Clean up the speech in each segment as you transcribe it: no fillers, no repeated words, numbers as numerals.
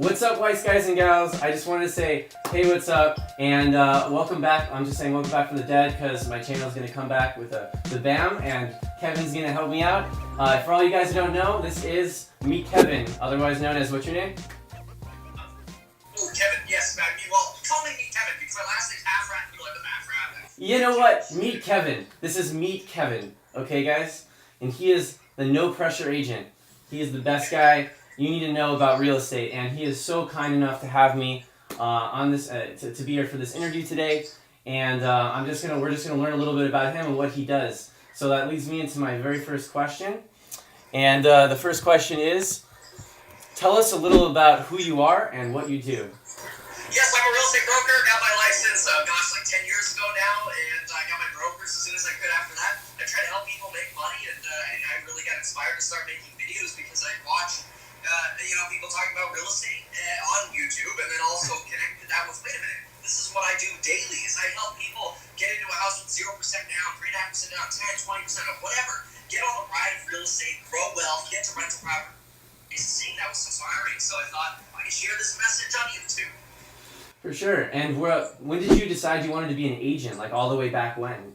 What's up, Weiss guys and gals? I just wanted to say, hey, what's up? And welcome back. I'm just saying welcome back from the dead because my channel is going to come back with the BAM, and Kevin's going to help me out. For all you guys who don't know, this is Meet Kevin, otherwise known as, what's your name? Oh, Kevin, yes, man. Well, call me Meet Kevin because my last name's half rat, you like the half rat. You know what? Meet Kevin. This is Meet Kevin, okay, guys? And he is the no pressure agent. He is the best guy you need to know about real estate, and he is so kind enough to have me on this to be here for this interview today. And we're just gonna learn a little bit about him and what he does. So that leads me into my very first question. And the first question is, tell us a little about who you are and what you do. Yes, I'm a real estate broker. Got my license, like 10 years ago now, and I got my brokers as soon as I could after that. I try to help people make money, and I really got inspired to start making videos because I watch people talking about real estate on YouTube, and then also connected that with, wait a minute, this is what I do daily, is I help people get into a house with 0% down, 3.5% down, 10, 20% of whatever, get on the ride of real estate, grow wealth, get to rental property. Seeing that was inspiring, so I thought I could share this message on YouTube. For sure. And when did you decide you wanted to be an agent, like all the way back when?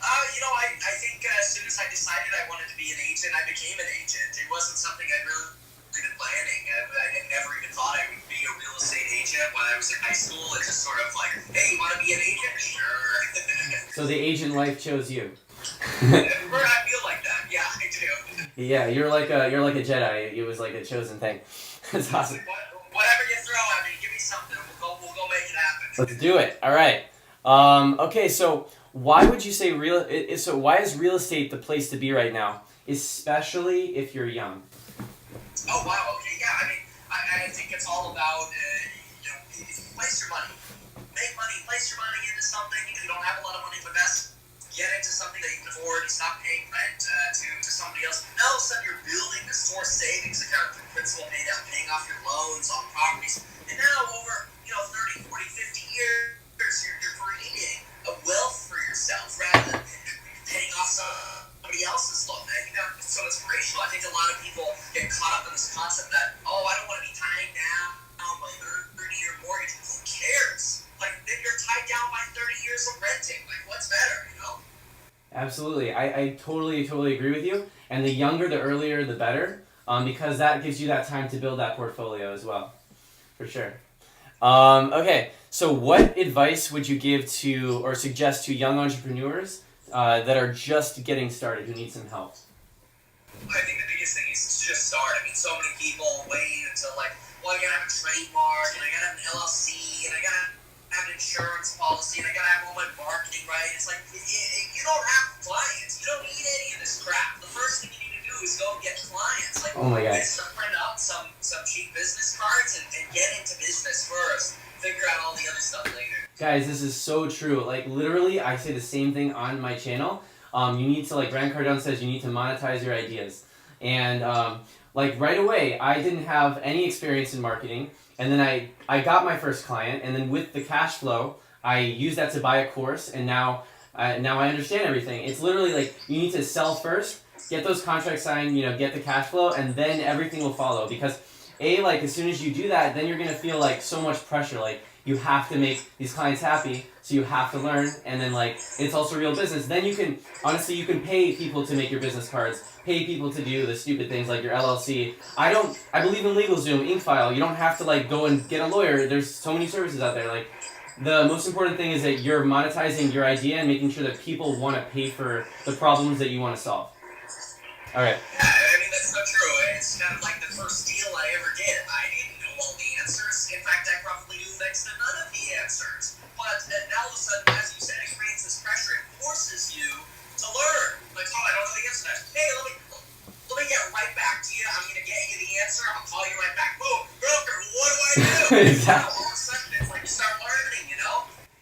I think as soon as I decided I wanted to be an agent, I became an agent. It wasn't something I'd really been planning. I had never even thought I would be a real estate agent when I was in high school. It's just sort of like, hey, you want to be an agent? Sure. So the agent life chose you. I feel like that. Yeah, I do. Yeah, you're like a Jedi. It was like a chosen thing. That's awesome. Whatever you throw at me, give me something. We'll go make it happen. Let's do it. All right. Okay, so why would you say why is real estate the place to be right now, especially if you're young? Oh, wow. Okay, yeah. I think it's all about, if you place your money, make money, place your money into something. If you don't have a lot of money to invest, get into something that you can afford. You stop paying rent to somebody else. Now all of a sudden you're building this source savings account for principal pay down, paying off your loans on properties. And now over 30, 40, 50 years, you're creating a wealth for yourself rather than paying off somebody else's loan. I think that's so inspirational. I think a lot of people get caught up in this concept that, I don't want to be tied down by 30-year mortgage. Who cares? Like, then you're tied down by 30 years of renting. Like, what's better, Absolutely. I totally agree with you. And the younger, the earlier, the better, because that gives you that time to build that portfolio as well, for sure. Okay, so what advice would you give to or suggest to young entrepreneurs that are just getting started, who need some help? I think the biggest thing is to just start. So many people wait until I gotta have a trademark, and I gotta have an LLC, and I gotta have an insurance policy, and I gotta have all my marketing right. It's like, you don't have clients. You don't need any of this crap. The first thing you need to do is go get clients. Like, oh my God. Print out some cheap business cards and get into business first. Figure out all the other stuff later. Guys, this is so true. Like, literally, I say the same thing on my channel. You need to, like Grant Cardone says, you need to monetize your ideas. And right away, I didn't have any experience in marketing. And then I got my first client, and then with the cash flow, I used that to buy a course, and now I understand everything. It's literally like, you need to sell first, get those contracts signed, get the cash flow, and then everything will follow. Because as soon as you do that, then you're going to feel like so much pressure. Like, you have to make these clients happy, so you have to learn, and then it's also real business. Then you can pay people to make your business cards, pay people to do the stupid things like your LLC. I believe in LegalZoom, InkFile. You don't have to go and get a lawyer. There's so many services out there. The most important thing is that you're monetizing your idea and making sure that people want to pay for the problems that you want to solve. All right. Yeah, that's so true. It's kind of like the first deal I ever did. I didn't know all the answers. In fact, I probably knew next to none of the answers. But now all of a sudden, as you said, it creates this pressure. It forces you to learn. Like, I don't know the answer to that. Hey, let me get right back to you. I'm going to get you the answer. I'll call you right back. Boom, broker, what do I do? Exactly. All of a sudden, it's like you start learning,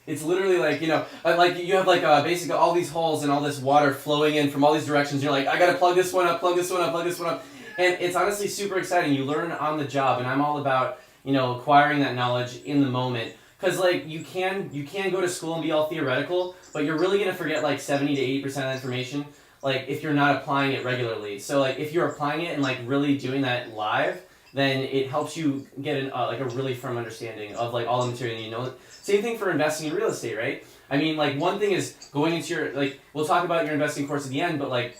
It's literally you have basically all these holes and all this water flowing in from all these directions. You're like, I gotta plug this one up, plug this one up, plug this one up. And it's honestly super exciting. You learn on the job, and I'm all about, acquiring that knowledge in the moment. Because you can go to school and be all theoretical, but you're really gonna forget 70 to 80% of the information. If you're not applying it regularly. So if you're applying it and really doing that live, then it helps you get like a really firm understanding of like all the material you know. Same thing for investing in real estate, right? I mean, like one thing is going into your like we'll talk about your investing course at the end, but like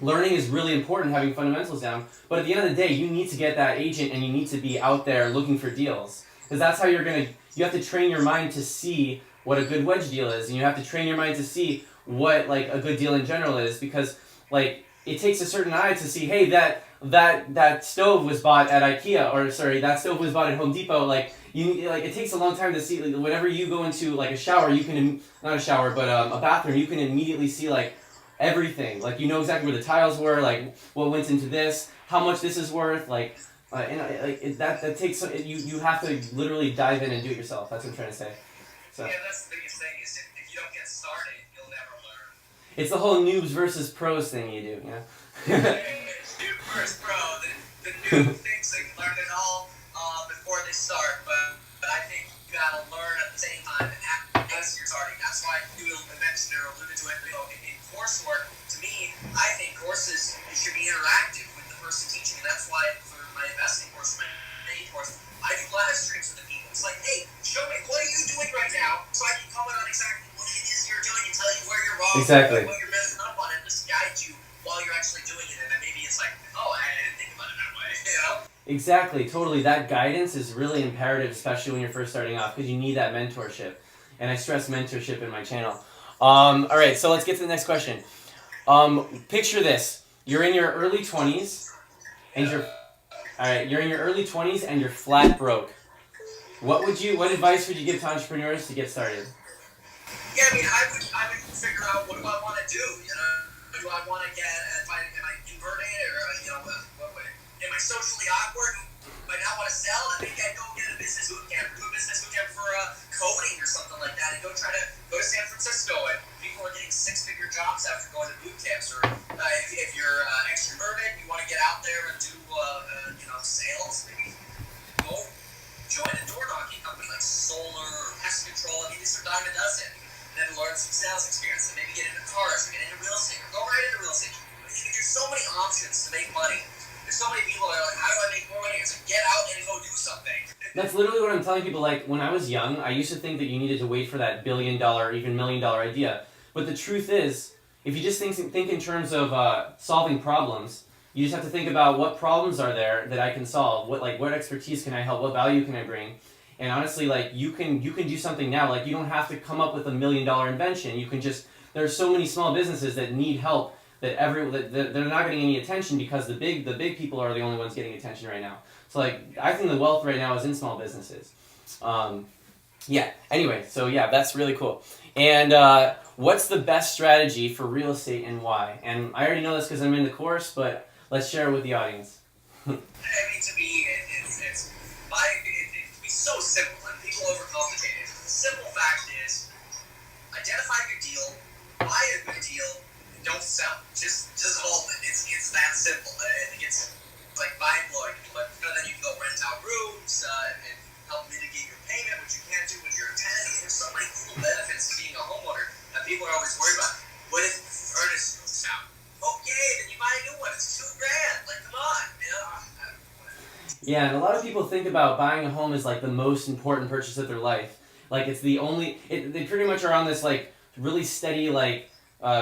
learning is really important, having fundamentals down. But at the end of the day, you need to get that agent and you need to be out there looking for deals. Because that's how you have to train your mind to see what a good wedge deal is. And you have to train your mind to see what like a good deal in general is. Because like it takes a certain eye to see, hey, that stove was bought at IKEA, or sorry, that stove was bought at Home Depot. Like it takes a long time to see. Like, whenever you go into like a shower, you can not a shower, but a bathroom, you can immediately see like everything. Like you know exactly where the tiles were, like what went into this, how much this is worth, like. That takes you have to literally dive in and do it yourself. That's what I'm trying to say. So. Yeah, that's the biggest thing is if you don't get started, you'll never learn. It's the whole noobs versus pros thing you do, you know? Noob versus pro. The noob thinks they can learn it all before they start, but I think you gotta learn at the same time as you're starting. That's why you mentioned or alluded to it. In coursework, to me, I think courses should be interactive with the person teaching, and that's why for my investing course, my main course, I do live streams with the people. It's like, hey, show me what are you doing right now, so I can comment on exactly what it is you're doing and tell you where you're wrong, exactly. what you're messing up on, and just guide you while you're actually doing it. And then maybe it's like, oh, I didn't think about it that way, you know? Exactly, totally. That guidance is really imperative, especially when you're first starting off, because you need that mentorship. And I stress mentorship in my channel. All right, so let's get to the next question. Picture this: you're in your early 20s, and you're in your early 20s, and you're flat broke. What advice would you give to entrepreneurs to get started? Yeah, I mean, I would figure out what do I want to do. You know, do I want to get? Am I inverted, or you know, am I socially awkward? Do I not want to sell? And maybe I go get a business boot camp, do a business boot camp for coding or something like that, and go to San Francisco. And people are getting 6-figure jobs after going to boot camps. Or if you're extroverted, you want to get out there and do sales, maybe go join a door knocking company like solar or pest control. I mean, these are dime a dozen. And then learn some sales experience, and maybe get into cars, or get into real estate, or go right into real estate. I mean, there's so many options to make money. There's so many people that are like, how do I make more money? It's like, get out and go do something. That's literally what I'm telling people. Like, when I was young, I used to think that you needed to wait for that $1 billion, even $1 million idea. But the truth is, if you just think in terms of solving problems, you just have to think about what problems are there that I can solve. What expertise can I help? What value can I bring? And honestly, like you can do something now. Like you don't have to come up with $1 million invention. You can just there's so many small businesses that need help that they're not getting any attention because the big people are the only ones getting attention right now. So like I think the wealth right now is in small businesses. Yeah. Anyway, so yeah, that's really cool. And what's the best strategy for real estate and why? And I already know this because I'm in the course, but let's share it with the audience. I mean, to me, it's so simple, and people overcomplicate it. The simple fact is, identify a good deal, buy a good deal, and don't sell. Just hold it. It's that simple. I think it's like buying lawyer, but then you can go rent out rooms and help mitigate your payment, which you can't do when you're a tenant. There's so many cool benefits to being a homeowner that people are always worried about. What if the furnace goes out? Okay, then you buy a new one. It's $2,000. Like, come on, you know. Yeah, and a lot of people think about buying a home as like the most important purchase of their life. Like it's the only, they pretty much are on this like really steady like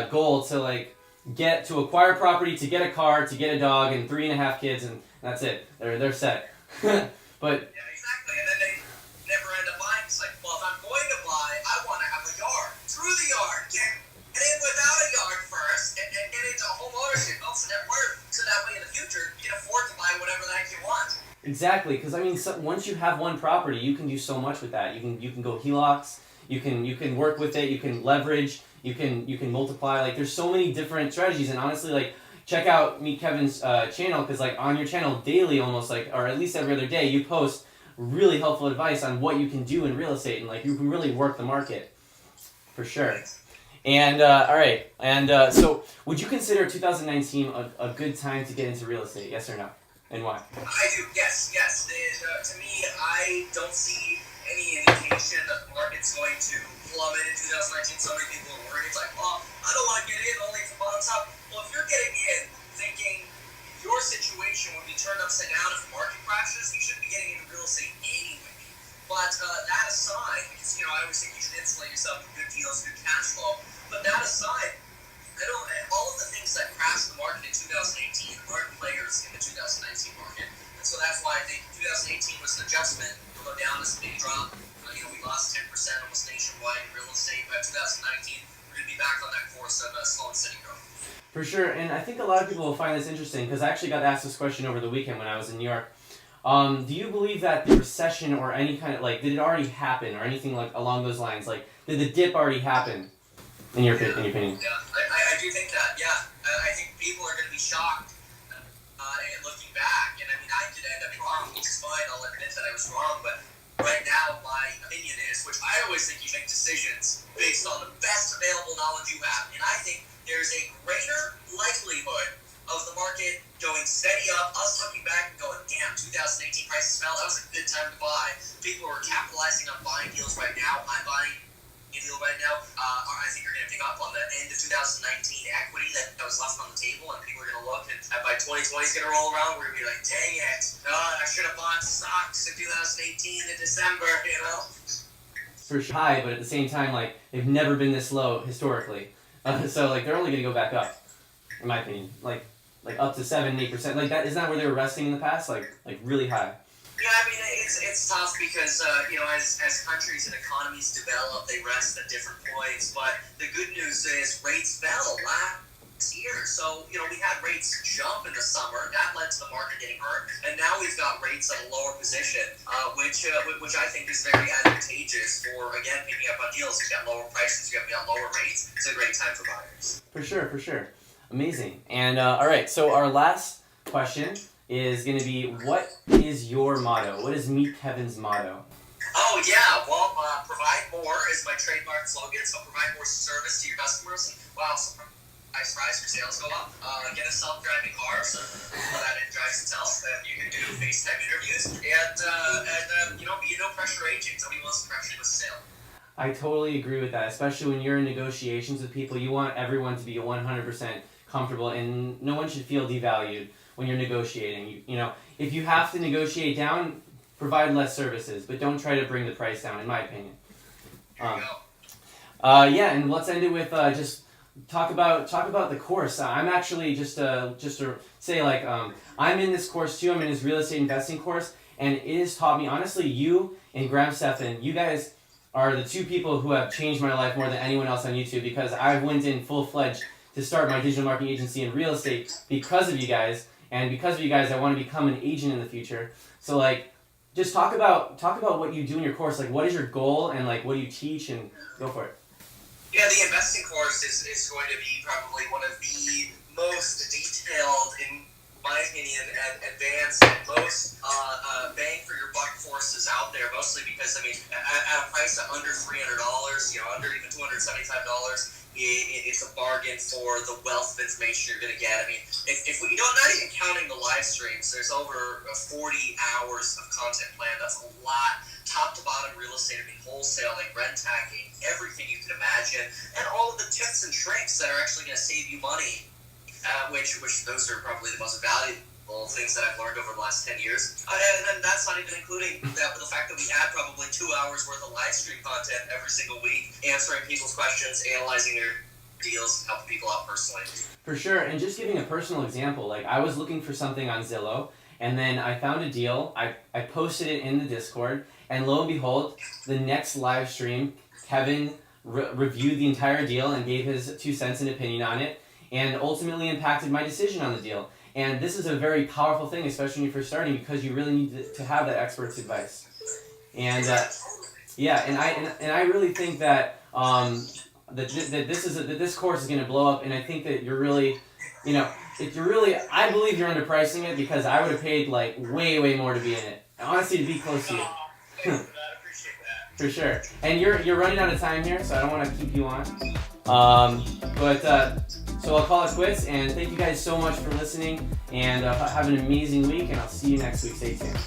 goal to like get to acquire property, to get a car, to get a dog, and 3.5 kids, and that's it. They're set. But yeah, exactly. And then they never end up buying. It's like, well, if I'm going to buy, I want to have a yard. Through the yard, get in without a yard first, and get into home ownership. So that way in the future you can afford to buy whatever the heck you want. Exactly, because I mean, once you have one property, you can do so much with that. You can go HELOCs, you can work with it, you can leverage, you can multiply. Like there's so many different strategies, and honestly, like check out Meet Kevin's channel, because like on your channel daily, almost like, or at least every other day, you post really helpful advice on what you can do in real estate, and like you can really work the market, for sure. And all right, and so would you consider 2019 a good time to get into real estate? Yes or no? And why? I do, yes. To me, I don't see any indication that the market's going to plummet in 2019. So many people are worried. It's like, well, I don't want to get in only to bottom top. Well, if you're getting in thinking your situation would be turned upside down if the market crashes. You shouldn't be getting into real estate anyway. But that aside, because I always think you should insulate yourself with good deals, good cash flow. But that aside, all of the things that crashed the market in 2018 weren't players in the 2019 market. And so that's why I think 2018 was an adjustment to go down this big drop. We lost 10% almost nationwide in real estate. By 2019, we're going to be back on that course of slow and steady growth. For sure, and I think a lot of people will find this interesting because I actually got asked this question over the weekend when I was in New York. Do you believe that the recession or any kind of, did it already happen or anything along those lines? Did the dip already happen, in your opinion? Yeah, I do think that, yeah. I think people are going to be shocked and looking back. And I did end up wrong, which is fine. I'll admit that I was wrong. But right now, my opinion is, which I always think you make decisions based on the best available knowledge you have. And I think there's a greater likelihood of the market going steady up, us looking back and going, damn, 2018 prices fell. That was a good time to buy. People are capitalizing on buying deals right now. I'm buying a deal right now. I think you're going to pick up on the end of 2019 equity that was left on the table, and people are going to look, and by 2020 is going to roll around, we're going to be like, dang it, I should have bought stocks in 2018 in December, For sure high, but at the same time, they've never been this low historically. So they're only going to go back up, in my opinion. Up to 7-8%. That isn't that where they were resting in the past? Really high. Yeah, it's tough because as countries and economies develop, they rest at different points. But the good news is rates fell last year. So we had rates jump in the summer. That led to the market getting hurt, and now we've got rates at a lower position, which I think is very advantageous for picking up on deals. You got lower prices, you got lower rates. It's a great time for buyers. For sure. Amazing. And all right, so our last question is going to be, what is your motto? What is Meet Kevin's motto? Oh, yeah. Well, provide more is my trademark slogan. So provide more service to your customers. And, wow, nice price your sales go up. Get a self-driving car so that it drives itself. And you can do FaceTime interviews. And be a no-pressure agent. Nobody wants to pressure you with a sale. I totally agree with that, especially when you're in negotiations with people. You want everyone to be 100% comfortable, and no one should feel devalued when you're negotiating. If you have to negotiate down, provide less services, but don't try to bring the price down, in my opinion. There you go. Yeah, and let's end it with just talk about the course. I'm actually just to say I'm in this course too. I'm in this real estate investing course, and it has taught me, honestly, you and Graham Stephan, you guys are the two people who have changed my life more than anyone else on YouTube, because I went in full-fledged to start my digital marketing agency in real estate because of you guys, and because of you guys I want to become an agent in the future. So just talk about what you do in your course. What is your goal, and what do you teach, and go for it. Yeah, the investing course is going to be probably one of the most detailed, in my opinion, and advanced and most bang for your buck courses out there, mostly because, at a price of under $300, under even $275, it's a bargain for the wealth of information you're going to get. If we don't, not even counting the live streams, there's over 40 hours of content planned. That's a lot, top to bottom real estate, wholesaling, rent hacking, everything you can imagine, and all of the tips and tricks that are actually going to save you money, which those are probably the most valuable things that I've learned over the last 10 years. And then that's not even including the fact that we add probably 2 hours worth of live stream content every single week, answering people's questions, analyzing their deals, helping people out personally. For sure, and just giving a personal example, I was looking for something on Zillow, and then I found a deal, I posted it in the Discord, and lo and behold, the next live stream, Kevin reviewed the entire deal and gave his 2 cents and opinion on it, and ultimately impacted my decision on the deal. And this is a very powerful thing, especially when you're first starting, because you really need to have that expert's advice. And I really think that this course is going to blow up, and I think that you're really, I believe you're underpricing it, because I would have paid way more to be in it. Honestly, to be close to you. Thanks for that. I appreciate that. For sure. And you're running out of time here, so I don't want to keep you on. So I'll call it quits, and thank you guys so much for listening, and have an amazing week, and I'll see you next week. Stay tuned.